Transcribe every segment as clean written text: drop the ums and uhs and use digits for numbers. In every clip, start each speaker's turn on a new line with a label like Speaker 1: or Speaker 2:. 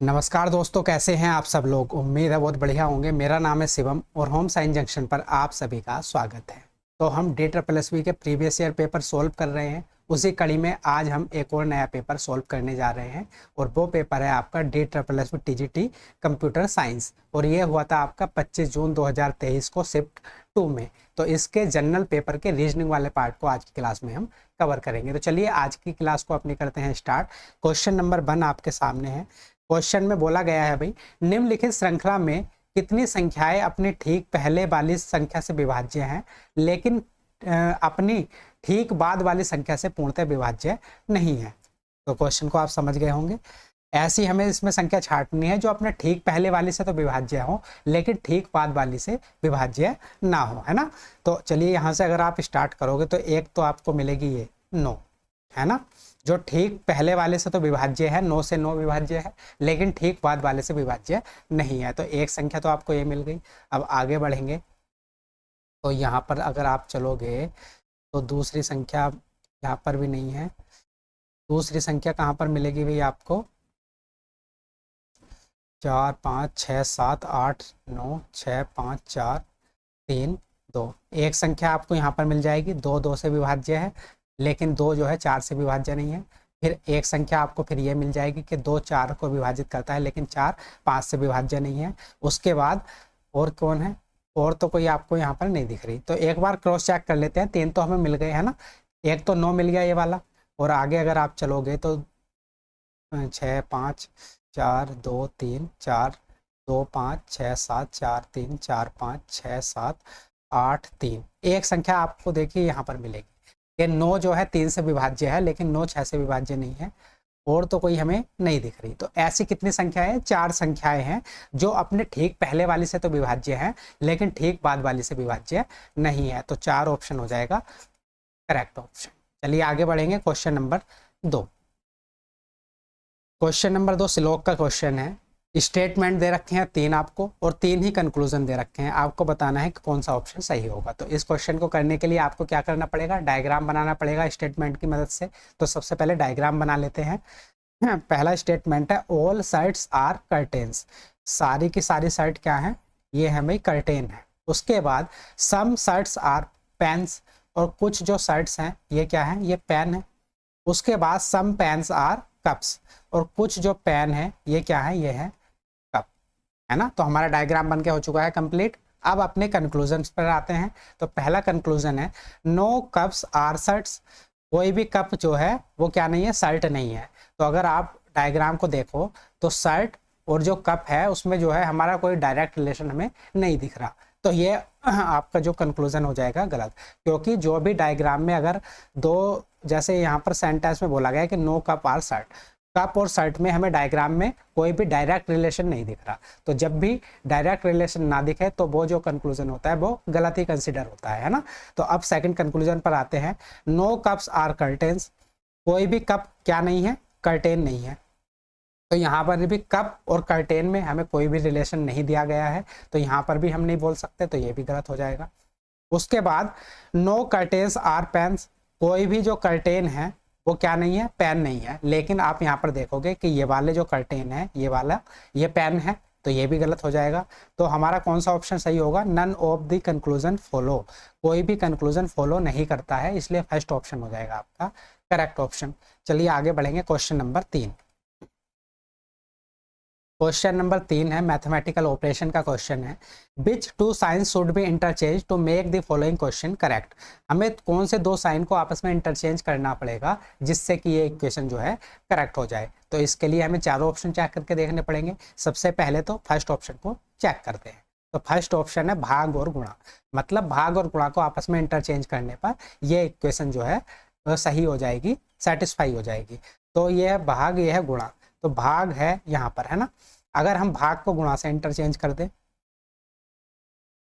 Speaker 1: नमस्कार दोस्तों, कैसे हैं आप सब लोग। उम्मीद है बहुत बढ़िया होंगे। मेरा नाम है शिवम और होम साइंस जंक्शन पर आप सभी का स्वागत है। तो हम DSSB के प्रीवियस ईयर पेपर सोल्व कर रहे हैं। उसी कड़ी में आज हम एक और नया पेपर सोल्व करने जा रहे हैं और वो पेपर है आपका DSSB TGT कंप्यूटर साइंस और ये हुआ था आपका 25 जून 2023 को शिफ्ट 2 में। तो इसके जनरल पेपर के रीजनिंग वाले पार्ट को आज की क्लास में हम कवर करेंगे। तो चलिए आज की क्लास को अपनी करते हैं स्टार्ट। क्वेश्चन नंबर 1 आपके सामने है। क्वेश्चन में बोला गया है भाई, निम्नलिखित श्रृंखला में कितनी संख्याएं अपनी ठीक पहले वाली संख्या से विभाज्य हैं लेकिन अपनी ठीक बाद वाली संख्या से पूर्णतः विभाज्य नहीं है। तो क्वेश्चन को आप समझ गए होंगे। ऐसी हमें इसमें संख्या छांटनी है जो अपने ठीक पहले वाली से तो विभाज्य हो लेकिन ठीक बाद वाली से विभाज्य ना हो, है ना। तो चलिए यहाँ से अगर आप स्टार्ट करोगे तो एक तो आपको मिलेगी ये 9, है ना, जो ठीक पहले वाले से तो विभाज्य है, 9 से 9 विभाज्य है लेकिन ठीक बाद वाले से विभाज्य नहीं है। तो एक संख्या तो आपको ये मिल गई। अब आगे बढ़ेंगे तो यहाँ पर अगर आप चलोगे तो दूसरी संख्या यहाँ पर भी नहीं है। दूसरी संख्या कहाँ पर मिलेगी भाई आपको? 4 5 6 7 8 9 6 5 4 3 2। एक संख्या आपको यहाँ पर मिल जाएगी, 2 2 से विभाज्य है लेकिन 2 जो है 4 से विभाज्य नहीं है। फिर एक संख्या आपको फिर ये मिल जाएगी कि 2 4 को विभाजित करता है लेकिन 4 5 से विभाज्य नहीं है। उसके बाद और कौन है? और तो कोई आपको यहाँ पर नहीं दिख रही। तो एक बार क्रॉस चेक कर लेते हैं। 3 तो हमें मिल गए, है ना। एक तो 9 मिल गया ये वाला और आगे अगर आप चलोगे तो 6 5 4 2 3 4 2 5 6 7 4 3 4 5 6 7 8 3। एक संख्या आपको देखिए यहाँ पर मिलेगी। ये 9 जो है 3 से विभाज्य है लेकिन 9 6 से विभाज्य नहीं है। और तो कोई हमें नहीं दिख रही। तो ऐसी कितनी संख्याएं हैं? 4 संख्याएं हैं जो अपने ठीक पहले वाली से तो विभाज्य है लेकिन ठीक बाद वाली से विभाज्य नहीं है। तो 4 ऑप्शन हो जाएगा करेक्ट ऑप्शन। चलिए आगे बढ़ेंगे। Question number 2। क्वेश्चन नंबर 2 श्लोक का क्वेश्चन है। स्टेटमेंट दे रखे हैं 3 आपको और 3 ही कंक्लूजन दे रखे हैं। आपको बताना है कि कौन सा ऑप्शन सही होगा। तो इस क्वेश्चन को करने के लिए आपको क्या करना पड़ेगा? डायग्राम बनाना पड़ेगा स्टेटमेंट की मदद से। तो सबसे पहले डायग्राम बना लेते हैं। पहला स्टेटमेंट है ऑल शर्ट्स आर कर्टेन्स। सारी की सारी शर्ट क्या है? ये है भाई कर्टेन है। उसके बाद सम शर्ट्स आर पेन्स, और कुछ जो शर्ट्स हैं ये क्या है? ये पेन है। उसके बाद सम पेन्स आर कप्स, और कुछ जो पेन है ये क्या है? ये है कप, है ना। तो हमारा डायग्राम बन के हो चुका है कंप्लीट। अब अपने कंक्लूजन पर आते हैं। तो पहला कंक्लूजन है नो कप्स आर शर्ट्स। कोई भी कप जो है वो क्या नहीं है? शर्ट नहीं है। तो अगर आप डायग्राम को देखो तो शर्ट और जो कप है उसमें जो है हमारा कोई डायरेक्ट रिलेशन हमें नहीं दिख रहा। तो ये आपका जो कंक्लूजन हो जाएगा गलत, क्योंकि जो भी डायग्राम में अगर दो, जैसे यहाँ पर सेंटेंस में बोला गया है कि no cup are shirt, cup और शर्ट में हमें डायग्राम में कोई भी डायरेक्ट रिलेशन नहीं दिख रहा। तो जब भी डायरेक्ट रिलेशन ना दिखे तो वो जो कंक्लूजन होता है वो गलत ही कंसिडर होता है ना। तो अब सेकंड कंक्लूजन पर आते हैं। No cups are curtains. कोई भी कप क्या नहीं है? कर्टेन नहीं है। तो यहाँ पर भी कप और कर्टेन में हमें कोई भी रिलेशन नहीं दिया गया है, तो यहाँ पर भी हम नहीं बोल सकते, तो ये भी गलत हो जाएगा। उसके बाद नो कर्टेन्स आर पेन्स। कोई भी जो कर्टेन है वो क्या नहीं है? पेन नहीं है। लेकिन आप यहाँ पर देखोगे कि ये वाले जो कर्टेन है ये वाला ये पेन है, तो ये भी गलत हो जाएगा। तो हमारा कौन सा ऑप्शन सही होगा? None of the conclusion follow. कोई भी कंक्लूजन फॉलो नहीं करता है, इसलिए फर्स्ट ऑप्शन हो जाएगा आपका करेक्ट ऑप्शन। चलिए आगे बढ़ेंगे। Question number 3। क्वेश्चन नंबर 3 है मैथमेटिकल ऑपरेशन का क्वेश्चन है। Which two sign should be interchange to make the following question correct. हमें कौन से दो साइन को आपस में इंटरचेंज करना पड़ेगा जिससे कि ये इक्वेशन जो है करेक्ट हो जाए। तो इसके लिए हमें चारों ऑप्शन चेक करके देखने पड़ेंगे। सबसे पहले तो फर्स्ट ऑप्शन को चेक करते हैं। तो फर्स्ट ऑप्शन है भाग और गुणा, मतलब भाग और गुणा को आपस में इंटरचेंज करने पर ये इक्वेशन जो है सही हो जाएगी, सेटिस्फाई हो जाएगी। तो ये है भाग, ये है गुणा। तो भाग है यहाँ पर, है ना। अगर हम भाग को गुणा से इंटरचेंज कर दें,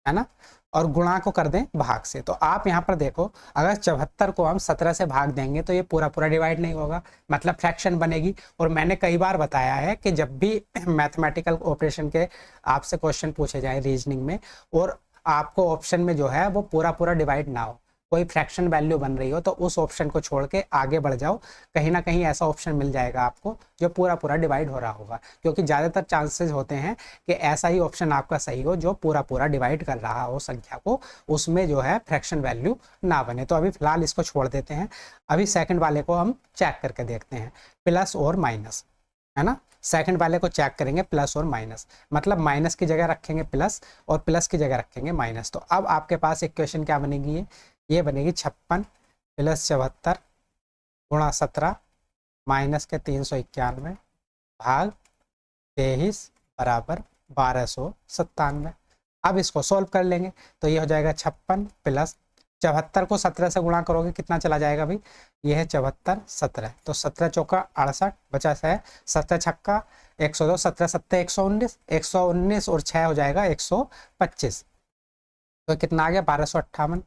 Speaker 1: है ना, और गुणा को कर दें भाग से, तो आप यहाँ पर देखो अगर 74 को हम 17 से भाग देंगे तो ये पूरा पूरा डिवाइड नहीं होगा, मतलब फ्रैक्शन बनेगी। और मैंने कई बार बताया है कि जब भी मैथमेटिकल ऑपरेशन के आपसे क्वेश्चन पूछे जाए रीजनिंग में और आपको ऑप्शन में जो है वो पूरा पूरा डिवाइड ना हो, कोई फ्रैक्शन वैल्यू बन रही हो तो उस ऑप्शन को छोड़ के आगे बढ़ जाओ, कहीं ना कहीं ऐसा ऑप्शन मिल जाएगा आपको जो पूरा पूरा डिवाइड हो रहा होगा, क्योंकि ज़्यादातर चांसेस होते हैं कि ऐसा ही ऑप्शन आपका सही हो जो पूरा पूरा डिवाइड कर रहा हो संख्या को, उसमें जो है फ्रैक्शन वैल्यू ना बने। तो अभी फिलहाल इसको छोड़ देते हैं। अभी सेकंड वाले को हम चेक करके देखते हैं, प्लस और माइनस, है ना। सेकंड वाले को चेक करेंगे प्लस और माइनस, मतलब माइनस की जगह रखेंगे प्लस और प्लस की जगह रखेंगे माइनस। तो अब आपके पास इक्वेशन क्या बनेगी, ये बनेगी 56 प्लस 74 गुणा 17 माइनस के 391 भाग 23 बराबर 1297। अब इसको सॉल्व कर लेंगे तो ये हो जाएगा 56 प्लस 74 को 17 से गुणा करोगे कितना चला जाएगा भाई, ये है 74 17, तो 17 चौका 68 बचा है 17 छक्का 102, 17 सत्ते 119, 119 और 6 हो जाएगा 125, तो कितना आ गया 1258,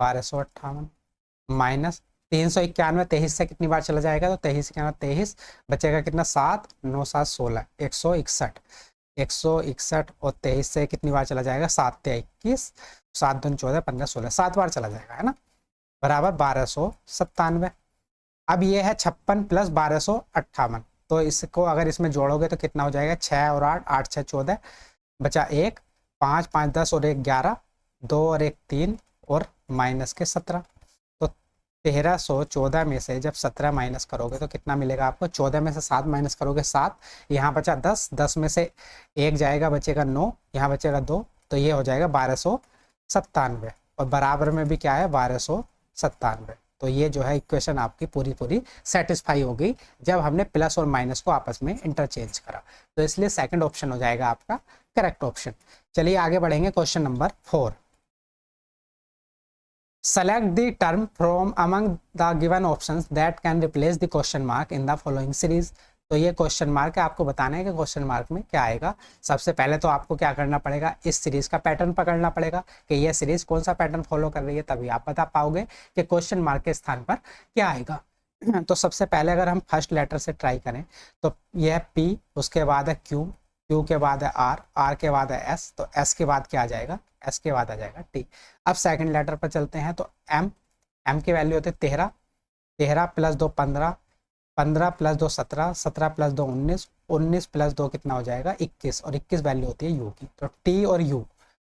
Speaker 1: 1258 माइनस 391, 23 से कितनी बार चला जाएगा तो 23 23 बचेगा कितना 7 9 7 16 161, 161 और 23 से कितनी बार चला जाएगा 7 ते 21, 7 दूनी 14 15 16, 7 बार चला जाएगा, है ना, बराबर 1297। अब ये है 56 प्लस 1258, तो इसको अगर इसमें जोड़ोगे तो कितना हो जाएगा 6 और 8 8 6 14, बचा 1 5 5 10 और 1 11, 2 और 1 3 और माइनस के 17, तो 1314 में से जब 17 माइनस करोगे तो कितना मिलेगा आपको, 14 में से 7 माइनस करोगे 7, यहाँ बचा 10, 10 में से 1 जाएगा बचेगा 9, यहाँ बचेगा 2, तो ये हो जाएगा 1297 और बराबर में भी क्या है 1297। तो ये जो है इक्वेशन आपकी पूरी पूरी सेटिस्फाई हो गई जब हमने प्लस और माइनस को आपस में इंटरचेंज करा, तो इसलिए सेकंड ऑप्शन हो जाएगा आपका करेक्ट ऑप्शन। चलिए आगे बढ़ेंगे, question number 4। Select the term from among the given options that can replace the question mark in the following series। तो ये क्वेश्चन मार्क है, आपको बताना है कि क्वेश्चन मार्क में क्या आएगा। सबसे पहले तो आपको क्या करना पड़ेगा, इस सीरीज का पैटर्न पकड़ना पड़ेगा कि ये सीरीज कौन सा पैटर्न फॉलो कर रही है, तभी आप बता पाओगे कि क्वेश्चन मार्क के स्थान पर क्या आएगा। तो सबसे पहले अगर हम फर्स्ट लेटर से ट्राई करें तो यह है P, उसके बाद है Q, Q के बाद है R, R के बाद है S, तो S के बाद क्या आ जाएगा, S के बाद आ जाएगा T। अब सेकंड लेटर पर चलते हैं तो M, M की वैल्यू होती है 13, 13 प्लस 2 15, 15 प्लस 2 17, 17 प्लस 2 19, 19 प्लस 2 कितना हो जाएगा 21, और 21 वैल्यू होती है U की। तो T और U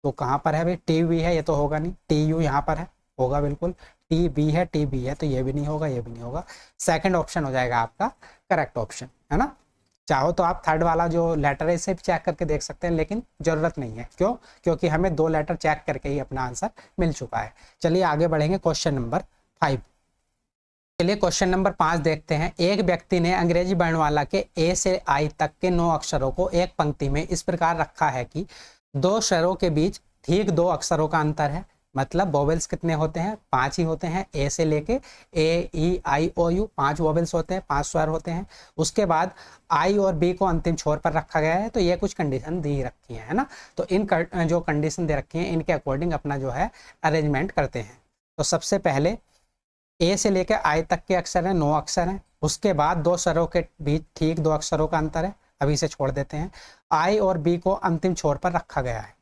Speaker 1: तो कहाँ पर है भाई, T भी है, ये तो होगा नहीं, T U यहाँ पर है, होगा बिल्कुल, T B है, T B है, तो ये भी नहीं होगा, ये भी नहीं होगा। सेकंड ऑप्शन हो जाएगा आपका करेक्ट ऑप्शन, है ना। चाहो तो आप थर्ड वाला जो लेटर है इसे भी चेक करके देख सकते हैं, लेकिन जरूरत नहीं है, क्यों, क्योंकि हमें 2 लेटर चेक करके ही अपना आंसर मिल चुका है। चलिए आगे बढ़ेंगे, क्वेश्चन नंबर 5। चलिए क्वेश्चन नंबर 5 देखते हैं। एक व्यक्ति ने अंग्रेजी वर्णमाला के ए से आई तक के 9 अक्षरों को एक पंक्ति में इस प्रकार रखा है कि 2 स्वरों के बीच ठीक 2 अक्षरों का अंतर है, मतलब वोवेल्स कितने होते हैं, 5 ही होते हैं, ए से लेके ए ई आई ओ यू 5 वोवेल्स होते हैं, 5 स्वर होते हैं। उसके बाद आई और बी को अंतिम छोर पर रखा गया है, तो ये कुछ कंडीशन दी रखी है ना, तो इन जो कंडीशन दे रखी है इनके अकॉर्डिंग अपना जो है अरेंजमेंट करते हैं। तो सबसे पहले ए से लेकर आई तक के अक्षर हैं, 9 अक्षर हैं, उसके बाद 2 स्वरों के बीच ठीक 2 अक्षरों का अंतर है, अभी इसे छोड़ देते हैं। आई और बी को अंतिम छोर पर रखा गया है,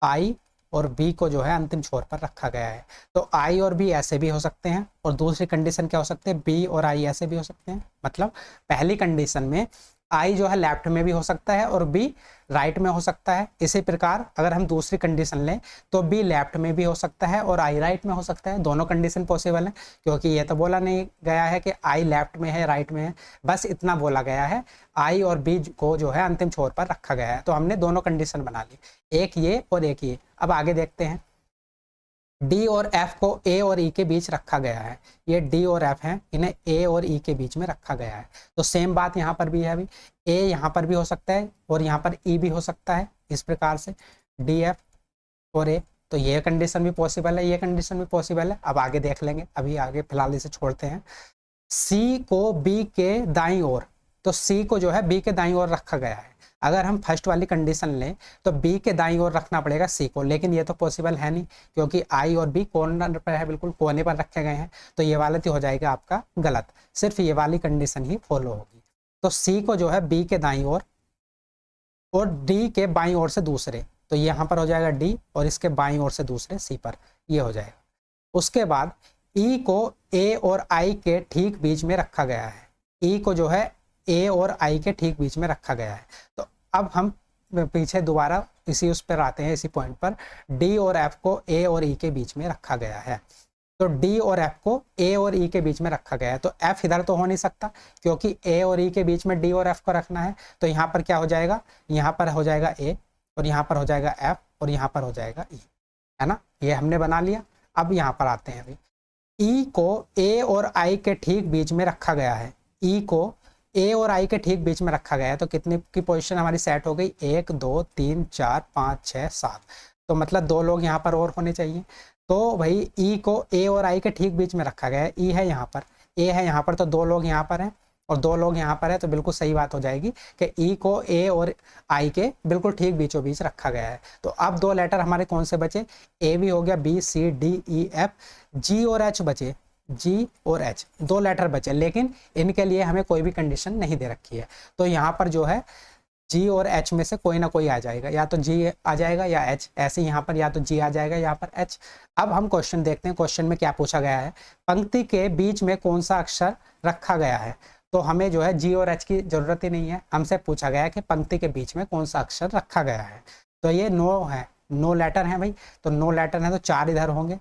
Speaker 1: आई और बी को जो है अंतिम छोर पर रखा गया है, तो आई और बी ऐसे भी हो सकते हैं, और दूसरी कंडीशन क्या हो सकते हैं, बी और आई ऐसे भी हो सकते हैं। मतलब पहली कंडीशन में आई जो है लेफ्ट में भी हो सकता है और बी राइट में हो सकता है। इसी प्रकार अगर हम दूसरी कंडीशन लें तो बी लेफ्ट में भी हो सकता है और आई राइट में हो सकता है। दोनों कंडीशन पॉसिबल है, क्योंकि ये तो बोला नहीं गया है कि आई लेफ्ट में है राइट में है, बस इतना बोला गया है आई और बी को जो है अंतिम छोर पर रखा गया है। तो हमने दोनों कंडीशन बना ली, एक ये और एक ये। अब आगे देखते हैं, डी और एफ को ए और ई के बीच रखा गया है, ये डी और एफ हैं, इन्हें ए और ई के बीच में रखा गया है। तो सेम बात यहाँ पर भी है, अभी ए यहाँ पर भी हो सकता है और यहाँ पर ई भी हो सकता है, इस प्रकार से डी एफ और ए। तो ये कंडीशन भी पॉसिबल है, ये कंडीशन भी पॉसिबल है। अब आगे देख लेंगे, अभी आगे फिलहाल इसे छोड़ते हैं। सी को बी के दाईं ओर, तो सी को जो है बी के दाईं ओर रखा गया है। अगर हम फर्स्ट वाली कंडीशन लें तो बी के दाईं ओर रखना पड़ेगा सी को, लेकिन ये तो पॉसिबल है नहीं, क्योंकि आई और बी कॉर्नर पर है, बिल्कुल कोने पर रखे गए हैं, तो ये वाला तो हो जाएगा आपका गलत, सिर्फ ये वाली कंडीशन ही फॉलो होगी। तो सी को जो है बी के दाईं ओर और डी के बाईं ओर से दूसरे, तो यहाँ पर हो जाएगा डी और इसके बाईं ओर से दूसरे सी पर, ये हो जाएगा। उसके बाद ई को ए और आई के ठीक बीच में रखा गया है, ई को जो है ए और आई के ठीक बीच में रखा गया है। तो अब हम पीछे दोबारा इसी उस पर आते हैं, इसी पॉइंट पर, डी और एफ को ए और ई के बीच में रखा गया है। तो डी और एफ को ए और ई के बीच में रखा गया है, तो एफ इधर तो हो नहीं सकता क्योंकि ए और ई के बीच में डी और एफ को रखना है। तो यहाँ पर क्या हो जाएगा, यहाँ पर हो जाएगा ए और यहाँ पर हो जाएगा एफ और यहाँ पर हो जाएगा ई, है ना। ये हमने बना लिया। अब यहाँ पर आते हैं अभी, ई को ए और आई के ठीक बीच में रखा गया है, ई को ए और आई के ठीक बीच में रखा गया है। तो कितनी की पोजीशन हमारी सेट हो गई, 1 2 3 4 5 6 7, तो मतलब 2 लोग यहाँ पर और होने चाहिए। तो भाई ई को ए और आई के ठीक बीच में रखा गया है, ई है यहाँ पर, ए है यहाँ पर, तो 2 लोग यहाँ पर हैं और 2 लोग यहाँ पर है, तो बिल्कुल सही बात हो जाएगी कि ई को ए और आई के बिल्कुल ठीक बीचों बीच रखा गया है। तो अब 2 लेटर हमारे कौन से बचे, ए भी हो गया, B C D E F, G और एच बचे, जी और एच 2 लेटर बचे, लेकिन इनके लिए हमें कोई भी कंडीशन नहीं दे रखी है। तो यहाँ पर जो है जी और एच में से कोई ना कोई आ जाएगा, या तो जी आ जाएगा या एच, ऐसे यहाँ पर या तो जी आ जाएगा यहाँ पर एच। अब हम क्वेश्चन देखते हैं, क्वेश्चन में क्या पूछा गया है, पंक्ति के बीच में कौन सा अक्षर रखा गया है। तो हमें जो है जी और एच की जरूरत ही नहीं है, हमसे पूछा गया है कि पंक्ति के बीच में कौन सा अक्षर रखा गया है। तो ये 9 है, 9 लेटर हैं भाई, तो 9 लेटर हैं तो 4 इधर होंगे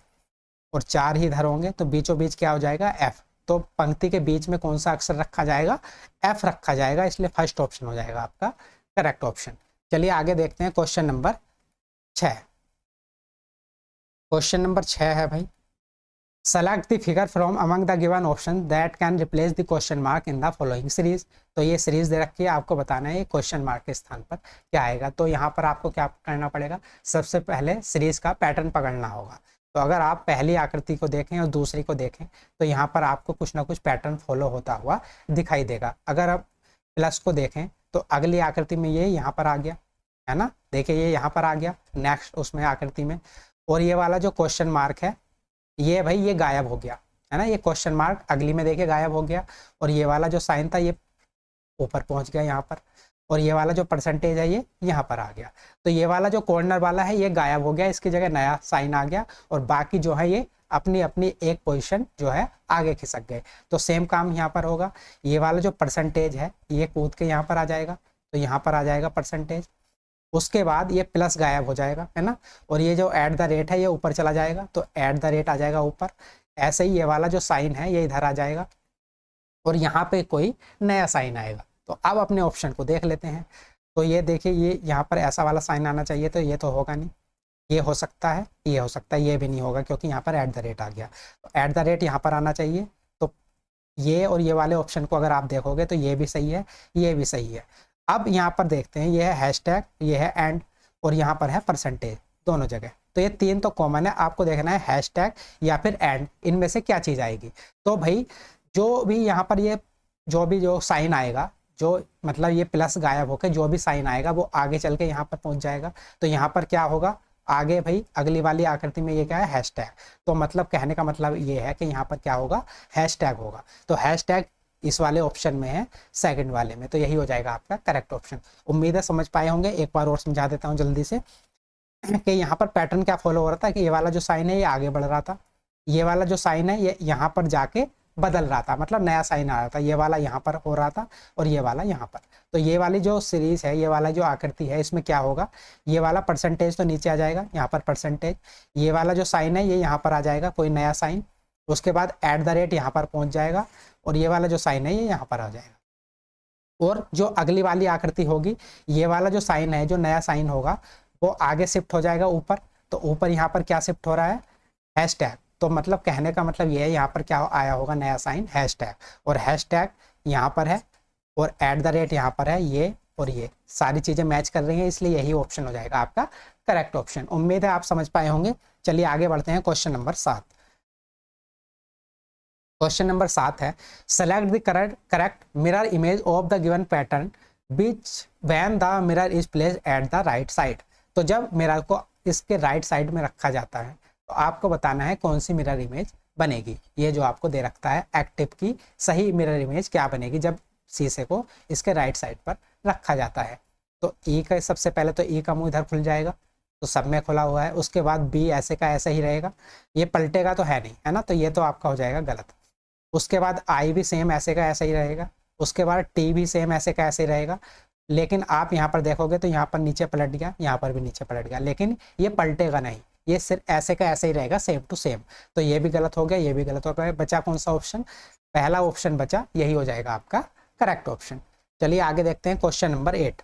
Speaker 1: और 4 ही इधर होंगे, तो बीचों बीच क्या हो जाएगा, एफ। तो पंक्ति के बीच में कौन सा अक्षर रखा जाएगा, एफ रखा जाएगा, इसलिए फर्स्ट ऑप्शन हो जाएगा आपका करेक्ट ऑप्शन। चलिए आगे देखते हैं क्वेश्चन नंबर 6। क्वेश्चन नंबर 6 है भाई, select the figure from among the given option that can replace the question mark in the following series. तो ये सीरीज दे रखी है, आपको बताना है ये क्वेश्चन मार्क के स्थान पर क्या आएगा। तो यहाँ पर आपको क्या करना पड़ेगा, सबसे पहले सीरीज का पैटर्न पकड़ना होगा। तो अगर आप पहली आकृति को देखें और दूसरी को देखें तो यहाँ पर आपको कुछ ना कुछ पैटर्न फॉलो होता हुआ दिखाई देगा। अगर आप प्लस को देखें तो अगली आकृति में ये यहाँ पर आ गया, है ना, देखिए ये यहाँ पर आ गया नेक्स्ट उसमें आकृति में, और ये वाला जो क्वेश्चन मार्क है ये भाई ये गायब हो गया, है ना, ये क्वेश्चन मार्क अगली में देखिए गायब हो गया, और ये वाला जो साइन था ये ऊपर पहुंच गया यहाँ पर, और ये वाला जो परसेंटेज है ये यहाँ पर आ गया। तो ये वाला जो कॉर्नर वाला है ये गायब हो गया, इसकी जगह नया साइन आ गया, और बाकी जो है ये अपनी अपनी एक पोजीशन जो है आगे खिसक गए। तो सेम काम यहाँ पर होगा, ये वाला जो परसेंटेज है ये कूद के यहाँ पर आ जाएगा, तो यहाँ पर आ जाएगा परसेंटेज, उसके बाद ये प्लस गायब हो जाएगा, है ना, और ये जो एट द रेट है ये ऊपर चला जाएगा, तो एट द रेट आ जाएगा ऊपर। ऐसे ही ये वाला जो साइन है ये इधर आ जाएगा और यहाँ पे कोई नया साइन आएगा। तो अब अपने ऑप्शन को देख लेते हैं। तो ये देखिए ये यहाँ पर ऐसा वाला साइन आना चाहिए, तो ये तो होगा नहीं, ये हो सकता है, ये हो सकता है, ये भी नहीं होगा क्योंकि यहाँ पर एट द रेट आ गया। तो एट द रेट यहाँ पर आना चाहिए, तो ये और ये वाले ऑप्शन को अगर आप देखोगे तो ये भी सही है, ये भी सही है। अब यहाँ पर देखते हैं, ये है हैशटैग, ये है एंड, और यहाँ पर है परसेंटेज, दोनों जगह। तो ये 3 तो कॉमन है, आपको देखना है हैशटैग या फिर एंड, इनमें से क्या चीज़ आएगी। तो भाई जो भी यहाँ पर ये जो साइन आएगा, जो मतलब ये प्लस गायब होकर जो भी साइन आएगा वो आगे चल के यहाँ पर पहुँच जाएगा। तो यहाँ पर क्या होगा आगे भाई, अगली वाली आकृति में ये क्या है, हैशटैग। तो मतलब कहने का मतलब ये है कि यहाँ पर क्या होगा, हैशटैग होगा। तो हैशटैग इस वाले ऑप्शन में है, सेकंड वाले में, तो यही हो जाएगा आपका करेक्ट ऑप्शन। उम्मीद है समझ पाए होंगे। एक बार और समझा देता हूँ जल्दी से कि यहाँ पर पैटर्न क्या फॉलो हो रहा था कि ये वाला जो साइन है ये आगे बढ़ रहा था, ये वाला जो साइन है ये यहाँ पर जाके बदल रहा था, मतलब नया साइन आ रहा था, ये वाला यहाँ पर हो रहा था और ये वाला यहाँ पर। तो ये वाली जो सीरीज है, ये वाला जो आकृति है, इसमें क्या होगा, ये वाला परसेंटेज तो नीचे आ जाएगा, यहाँ पर परसेंटेज, ये वाला जो साइन है ये यहाँ पर आ जाएगा, कोई नया साइन, उसके बाद एट द रेट यहाँ पर पहुँच जाएगा, और ये वाला जो साइन है ये यहाँ पर आ जाएगा। और जो अगली वाली आकृति होगी, ये वाला जो साइन है, जो नया साइन होगा वो आगे शिफ्ट हो जाएगा ऊपर। तो ऊपर यहाँ पर क्या शिफ्ट हो रहा है, हैशटैग। तो मतलब कहने का मतलब ये है, यहाँ पर क्या आया होगा, नया साइन हैशटैग, और हैशटैग यहाँ पर है और एट द रेट यहाँ पर है, ये और ये सारी चीज़ें मैच कर रही हैं, इसलिए यही ऑप्शन हो जाएगा आपका करेक्ट ऑप्शन। उम्मीद है आप समझ पाए होंगे। चलिए आगे बढ़ते हैं, क्वेश्चन नंबर 7। क्वेश्चन नंबर 7 है, select the correct mirror image of the given pattern which when the mirror is placed at the right side. तो जब मिरर को इसके राइट साइड में रखा जाता है तो आपको बताना है कौन सी मिरर इमेज बनेगी। ये जो आपको दे रखता है एक्टिव की सही मिरर इमेज क्या बनेगी जब शीशे को इसके राइट साइड पर रखा जाता है। तो ई का सबसे पहले तो ई का मुंह इधर खुल जाएगा, तो सब में खुला हुआ है। उसके बाद बी ऐसे का ऐसा ही रहेगा, ये पलटेगा तो है नहीं, है ना, तो ये तो आपका हो जाएगा गलत। उसके बाद आई भी सेम ऐसे का ऐसा ही रहेगा, उसके बाद टी भी सेम ऐसे का ऐसे ही रहेगा, लेकिन आप यहाँ पर देखोगे तो यहाँ पर नीचे पलट गया, यहाँ पर भी नीचे पलट गया, लेकिन ये पलटेगा नहीं, ये सिर्फ ऐसे का ऐसे ही रहेगा, सेम टू सेम। तो ये भी गलत हो गया, ये भी गलत हो गया। बचा कौन सा ऑप्शन? पहला ऑप्शन बचा, यही हो जाएगा आपका करेक्ट ऑप्शन। चलिए आगे देखते हैं क्वेश्चन नंबर 8।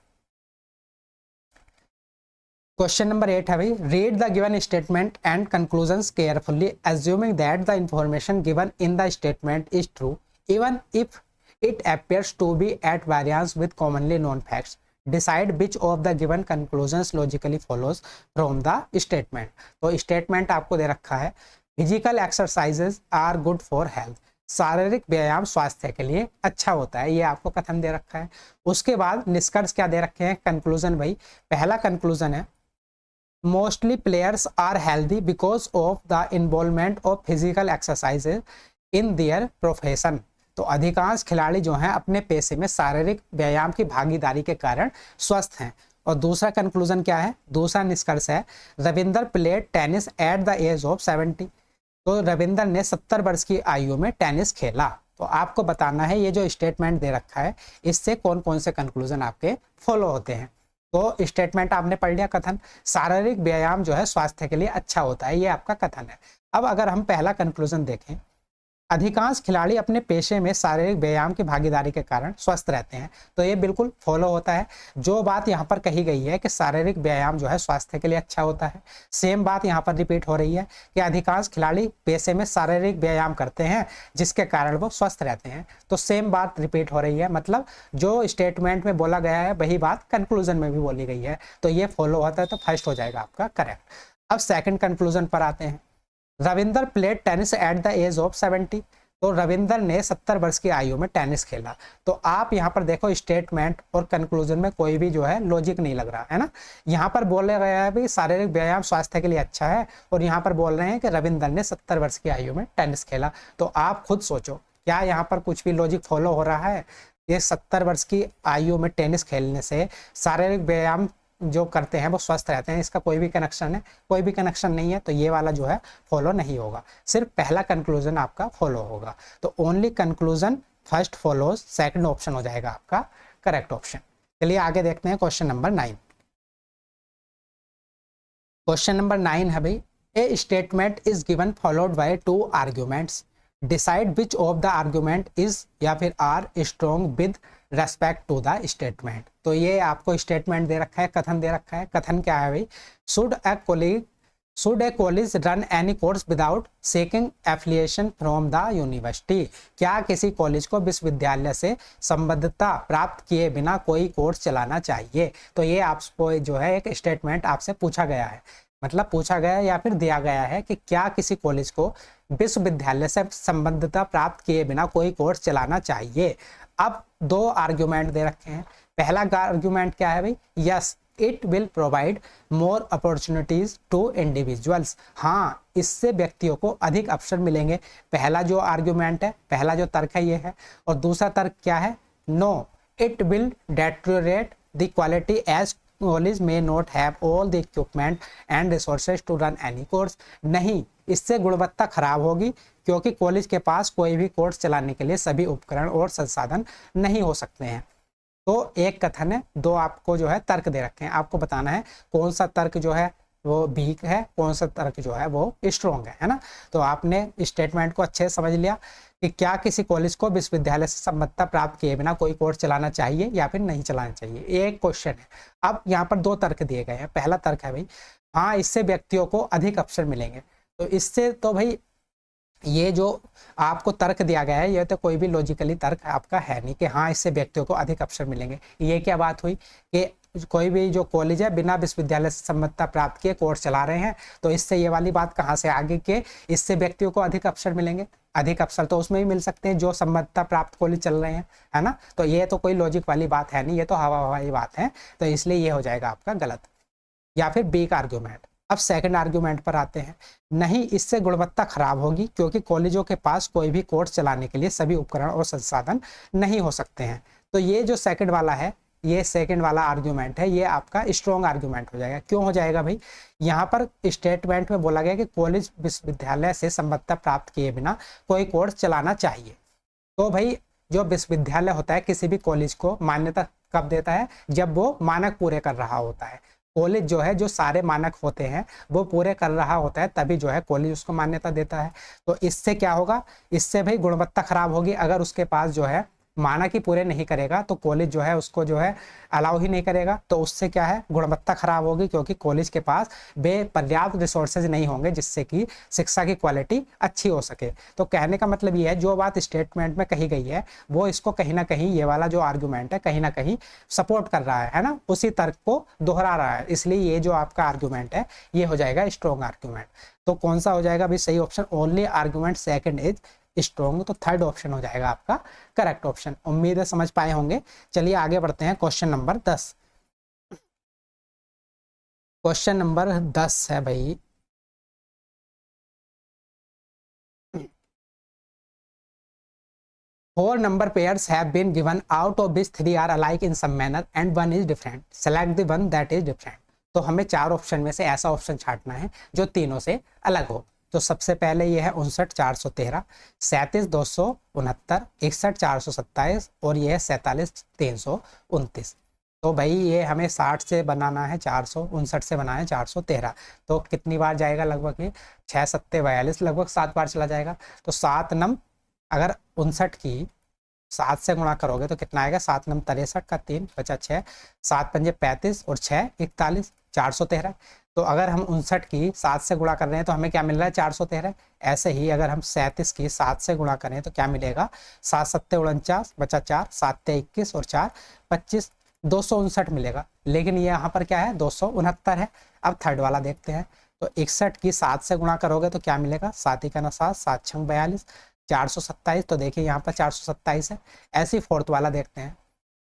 Speaker 1: क्वेश्चन नंबर 8 है भाई, read the given statement and conclusions carefully assuming that the information given in the statement is true even if it appears to be at variance with commonly known facts. Decide which of the given conclusions logically follows from the statement. तो statement आपको दे रखा है, physical exercises are good for health, शारीरिक व्यायाम स्वास्थ्य के लिए अच्छा होता है, ये आपको कथन दे रखा है। उसके बाद निष्कर्ष क्या दे रखे हैं? कंक्लूजन भाई, पहला कंक्लूजन है mostly players are healthy because of the involvement of physical exercises in their profession. तो अधिकांश खिलाड़ी जो हैं अपने पेशे में शारीरिक व्यायाम की भागीदारी के कारण स्वस्थ हैं। और दूसरा कंक्लूजन क्या है? दूसरा निष्कर्ष है Ravinder played tennis at the age of 70। तो रविंदर ने 70 वर्ष की आयु में टेनिस खेला। तो आपको बताना है ये जो स्टेटमेंट दे रखा है इससे कौन कौन से कंक्लूजन आपके फॉलो होते हैं। तो स्टेटमेंट आपने पढ़ लिया, कथन शारीरिक व्यायाम जो है स्वास्थ्य के लिए अच्छा होता है, ये आपका कथन है। अब अगर हम पहला कंक्लूजन देखें, अधिकांश खिलाड़ी अपने पेशे में शारीरिक व्यायाम की भागीदारी के कारण स्वस्थ रहते हैं, तो ये बिल्कुल फॉलो होता है। जो बात यहाँ पर कही गई है कि शारीरिक व्यायाम जो है स्वास्थ्य के लिए अच्छा होता है, सेम बात यहाँ पर रिपीट हो रही है कि अधिकांश खिलाड़ी पेशे में शारीरिक व्यायाम करते हैं जिसके कारण वो स्वस्थ रहते हैं। तो सेम बात रिपीट हो रही है, मतलब जो स्टेटमेंट में बोला गया है वही बात कंक्लूजन में भी बोली गई है, तो ये फॉलो होता है, तो फर्स्ट हो जाएगा आपका करेक्ट। अब सेकेंड कंक्लूजन पर आते हैं, Ravinder played tennis at the age of 70। तो रविंदर ने 70 वर्ष की आयु में टेनिस खेला। तो आप यहाँ पर देखो स्टेटमेंट और कंक्लूजन में कोई भी जो है लॉजिक नहीं लग रहा है ना। यहाँ पर बोला गया है भी शारीरिक व्यायाम स्वास्थ्य के लिए अच्छा है, और यहाँ पर बोल रहे हैं कि रविंदर ने 70 वर्ष की आयु में टेनिस खेला। तो आप खुद सोचो क्या यहाँ पर कुछ भी लॉजिक फॉलो हो रहा है? ये 70 वर्ष की आयु में टेनिस खेलने से शारीरिक व्यायाम जो करते हैं वो स्वस्थ रहते हैं, इसका कोई भी कनेक्शन है? कोई भी कनेक्शन नहीं है। तो ये वाला जो है फॉलो नहीं होगा, सिर्फ पहला कंक्लूजन आपका फॉलो होगा। तो only conclusion first follows, second option हो जाएगा आपका करेक्ट ऑप्शन। चलिए आगे देखते हैं क्वेश्चन नंबर 9। क्वेश्चन नंबर 9 है भाई, a statement is given followed by 2 arguments, decide which of the argument is या फिर are strong with respect to the statement. तो ये आपको स्टेटमेंट दे रखा है, कथन दे रखा है। कथन क्या है भाई? Should A college run any course without seeking affiliation from the university. क्या किसी कॉलेज को विश्वविद्यालय से संबद्धता प्राप्त किए बिना कोई कोर्स चलाना चाहिए? तो ये आपको जो है एक स्टेटमेंट आपसे पूछा गया है, मतलब पूछा गया या फिर दिया गया है कि क्या किसी कॉलेज को विश्वविद्यालय से संबद्धता प्राप्त किए बिना कोई कोर्स चलाना चाहिए। अब 2 आर्ग्यूमेंट दे रखे हैं। पहला आर्ग्यूमेंट क्या है भाई? Yes it will provide more opportunities to individuals. हाँ, इससे व्यक्तियों को अधिक अवसर मिलेंगे। पहला जो आर्ग्यूमेंट है, पहला जो तर्क है ये है। और दूसरा तर्क क्या है? No it will deteriorate the quality as college में not have all the equipment and resources to run any course. नहीं, इससे गुणवत्ता खराब होगी क्योंकि कॉलेज के पास कोई भी कोर्स चलाने के लिए सभी उपकरण और संसाधन नहीं हो सकते हैं। तो एक कथन है, 2 आपको जो है तर्क दे रखे हैं, आपको बताना है कौन सा तर्क जो है वो वीक है, कौन सा तर्क जो है वो स्ट्रॉन्ग है ना। तो आपने स्टेटमेंट को अच्छे से समझ लिया कि क्या किसी कॉलेज को विश्वविद्यालय से संबद्धता प्राप्त किए बिना कोई कोर्स चलाना चाहिए या फिर नहीं चलाना चाहिए, एक क्वेश्चन है। अब यहाँ पर 2 तर्क दिए गए हैं। पहला तर्क है भाई हाँ, इससे व्यक्तियों को अधिक अवसर मिलेंगे। तो इससे तो भाई ये जो आपको तर्क दिया गया है ये तो कोई भी लॉजिकली तर्क आपका है नहीं कि हाँ इससे व्यक्तियों को अधिक अवसर मिलेंगे। ये क्या बात हुई कि कोई भी जो कॉलेज है बिना विश्वविद्यालय से संबद्धता प्राप्त किए कोर्स चला रहे हैं, तो इससे ये वाली बात कहाँ से आगे के इससे व्यक्तियों को अधिक अवसर मिलेंगे? अधिक अवसर तो उसमें भी मिल सकते हैं जो संबद्धता प्राप्त कॉलेज चल रहे हैं, है ना। तो ये तो कोई लॉजिक वाली बात है नहीं, ये तो हवा हवाई बात है। तो इसलिए ये हो जाएगा आपका गलत या फिर बी का आर्ग्यूमेंट। अब सेकंड आर्ग्यूमेंट पर आते हैं। नहीं, इससे गुणवत्ता खराब होगी क्योंकि कॉलेजों के पास कोई भी कोर्स चलाने के लिए सभी उपकरण और संसाधन नहीं हो सकते हैं। तो ये जो सेकंड वाला है ये सेकंड वाला आर्ग्यूमेंट है, ये आपका स्ट्रॉन्ग आर्ग्यूमेंट हो जाएगा। क्यों हो जाएगा भाई? यहाँ पर स्टेटमेंट में बोला गया कि कॉलेज विश्वविद्यालय से संबद्धता प्राप्त किए बिना कोई कोर्स चलाना चाहिए। तो भाई जो विश्वविद्यालय होता है किसी भी कॉलेज को मान्यता कब देता है? जब वो मानक पूरे कर रहा होता है। कॉलेज जो है, जो सारे मानक होते हैं वो पूरे कर रहा होता है, तभी जो है कॉलेज उसको मान्यता देता है। तो इससे क्या होगा? इससे भाई गुणवत्ता खराब होगी। अगर उसके पास जो है मानक ही पूरे नहीं करेगा तो कॉलेज जो है उसको जो है अलाउ ही नहीं करेगा। तो उससे क्या है? गुणवत्ता खराब होगी, क्योंकि कॉलेज के पास पर्याप्त रिसोर्सेज नहीं होंगे जिससे कि शिक्षा की क्वालिटी अच्छी हो सके। तो कहने का मतलब ये है, जो बात स्टेटमेंट में कही गई है वो इसको कहीं ना कहीं, ये वाला जो आर्गूमेंट है कहीं ना कहीं सपोर्ट कर रहा है ना, उसी तर्क को दोहरा रहा है। इसलिए ये जो आपका आर्गूमेंट है ये हो जाएगा स्ट्रॉन्ग आर्गूमेंट। तो कौन सा हो जाएगा भाई सही option? Only argument second is strong. तो थर्ड ऑप्शन हो जाएगा आपका करेक्ट ऑप्शन। उम्मीद है समझ पाए होंगे। चलिए आगे बढ़ते हैं। Question number 10। क्वेश्चन नंबर 10 है भाई, four number pairs have been given, out of which three are alike in some manner and one is different. Select the one that is different. तो हमें चार ऑप्शन में से ऐसा ऑप्शन छांटना है जो तीनों से अलग हो। तो सबसे पहले ये है 59,413, 37,269, 61,427 और ये है 47,329। तो भाई ये हमें 60 से बनाना है 459 से बनाना है 413। तो कितनी बार जाएगा? लगभग ये 6 सत्ते 42, लगभग 7 बार चला जाएगा। तो 7 नम, अगर 59 की 7 से गुणा करोगे तो कितना आएगा? 7 नम 63 का 3 बचा 6, 7 पंजे 35 और 6 41, 413। तो अगर हम 59 की 7 से गुणा कर रहे हैं तो हमें क्या मिल रहा है? 413। ऐसे ही अगर हम 37 की 7 से गुणा करें तो क्या मिलेगा? 7 सत्ते 49 बचा 4, 7 21 और 4 25, 259 मिलेगा। लेकिन ये यहाँ पर क्या है? 269 है। अब थर्ड वाला देखते हैं। तो 61 की 7 से गुणा करोगे तो क्या मिलेगा? 7 ही का ना 7, 7 छंग 42, 427। तो देखिए यहाँ पर 427 है। ऐसे ही फोर्थ वाला देखते हैं।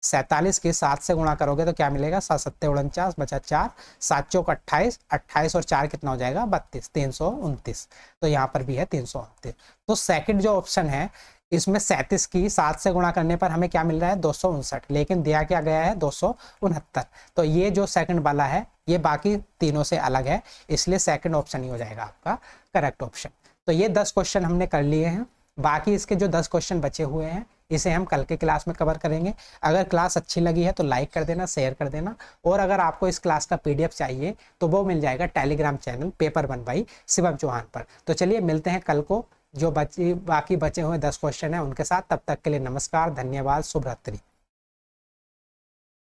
Speaker 1: 47 की 7 से गुणा करोगे तो क्या मिलेगा? 7 सत्ते 49 बचा 4, 7 चौक 28, 28 और 4 कितना हो जाएगा? 32, 329। तो यहाँ पर भी है 329। तो सेकंड जो ऑप्शन है इसमें 37 की 7 से गुणा करने पर हमें क्या मिल रहा है? 259, लेकिन दिया क्या गया है? 269। तो ये जो सेकंड वाला है ये बाकी तीनों से अलग है, इसलिए सेकंड ऑप्शन ही हो जाएगा आपका करेक्ट ऑप्शन। तो ये 10 क्वेश्चन हमने कर लिए हैं। बाकी इसके जो 10 क्वेश्चन बचे हुए हैं इसे हम कल के क्लास में कवर करेंगे। अगर क्लास अच्छी लगी है तो लाइक कर देना, शेयर कर देना, और अगर आपको इस क्लास का PDF चाहिए तो वो मिल जाएगा Telegram channel paper 1 by Shivam Chauhan पर। तो चलिए मिलते हैं कल को, जो बाकी बचे हुए 10 क्वेश्चन हैं उनके साथ। तब तक के लिए नमस्कार, धन्यवाद, शुभ रात्रि।